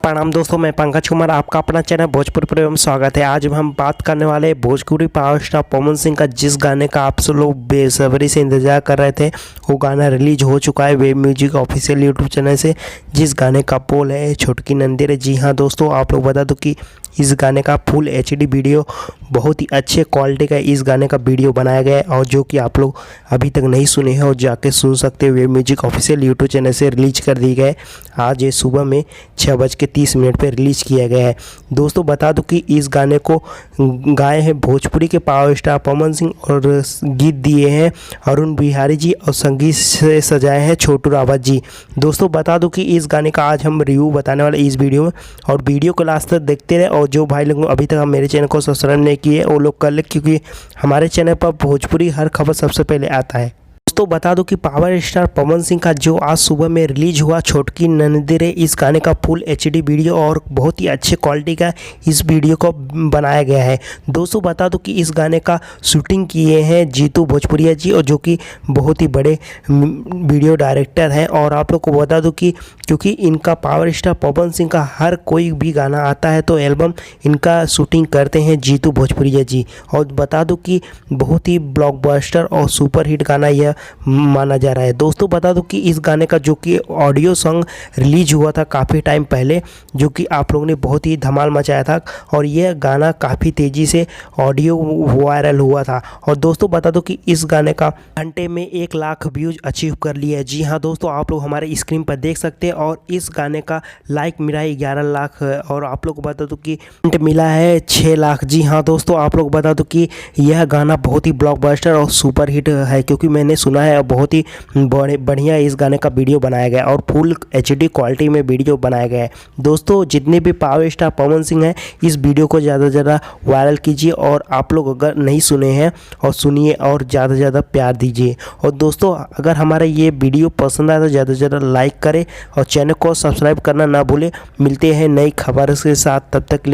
प्रणाम दोस्तों, मैं पंकज कुमार, आपका अपना चैनल भोजपुरी प्रेम में स्वागत है। आज हम बात करने वाले हैं भोजपुरी पावर स्टार पवन सिंह का, जिस गाने का आप सब लोग बेसब्री से इंतजार कर रहे थे। वो गाना रिलीज हो चुका है web music official YouTube channel से, जिस गाने का पोल है छोटकी नंदी रे। जी हाँ दोस्तों, आप लोग बता दो कि इस गाने का फुल HD वीडियो, बहुत ही अच्छे क्वालिटी का इस गाने का वीडियो बनाया गया है, और जो कि आप लोग अभी तक नहीं सुने हैं और जाके सुन सकते हैं। Web music official YouTube channel से रिलीज कर दी गए। आज ये सुबह में 6:30 पर रिलीज किया गया है। दोस्तों बता दूं कि इस गाने को गाए हैं भोजपुरी के पावर स्टार पवन सिंह, और गीत दिए हैं अरुण बिहारी जी, और संगीत से सजाए हैं छोटू रावत जी। दोस्तों बता दूं कि इस गाने का आज हम रिव्यू बताने वाले इस वीडियो में, और वीडियो को लास्ट तक देखते रहे। और जो भाई लोग अभी तक मेरे चैनल को सब्सक्राइब नहीं किए वो लोग कर ले, क्योंकि हमारे चैनल पर भोजपुरी हर खबर सबसे पहले आता है। दोस्तों बता दूं कि पावर स्टार पवन सिंह का जो आज सुबह में रिलीज हुआ छोटकी नंदी रे, इस गाने का फुल HD वीडियो और बहुत ही अच्छे क्वालिटी का इस वीडियो को बनाया गया है। दोस्तों बता दूं कि इस गाने का शूटिंग किए हैं जीतू भोजपुरिया जी, और जो कि बहुत ही बड़े वीडियो डायरेक्टर हैं। और आप लोग को बता दूं कि क्योंकि इनका पावर स्टार पवन सिंह का हर कोई भी गाना आता है तो एल्बम इनका शूटिंग करते हैं जीतू भोजपुरिया जी। और बता दूं कि बहुत ही ब्लॉकबस्टर और सुपर हिट गाना यह माना जा रहा है। दोस्तों बता दूं कि इस गाने का जो कि ऑडियो सॉन्ग रिलीज हुआ था काफ़ी टाइम पहले, जो कि आप लोगों ने बहुत ही धमाल मचाया था, और यह गाना काफ़ी तेज़ी से ऑडियो वायरल हुआ था। और दोस्तों बता दूं कि इस गाने का घंटे में 1 लाख व्यूज अचीव कर लिया है। जी हाँ दोस्तों, आप लोग हमारे स्क्रीन पर देख सकते हैं। और इस गाने का लाइक मिला है 11 लाख, और आप लोग को बता दूं कि मिला है 6 लाख। जी हाँ दोस्तों, आप लोग बता दो कि यह गाना बहुत ही ब्लॉकबस्टर और सुपर हिट है, क्योंकि मैंने सुना है बहुत ही बढ़िया इस गाने का वीडियो बनाया गया और फुल HD क्वालिटी में वीडियो बनाया गया है। दोस्तों जितने भी पावर स्टार पवन सिंह हैं, इस वीडियो को ज़्यादा से ज़्यादा वायरल कीजिए, और आप लोग अगर नहीं सुने हैं और सुनिए और ज़्यादा से ज़्यादा प्यार दीजिए। और दोस्तों अगर हमारा ये वीडियो पसंद आए तो ज़्यादा से ज़्यादा लाइक करें और चैनल को सब्सक्राइब करना ना भूलें। मिलते हैं नई खबर के साथ, तब तक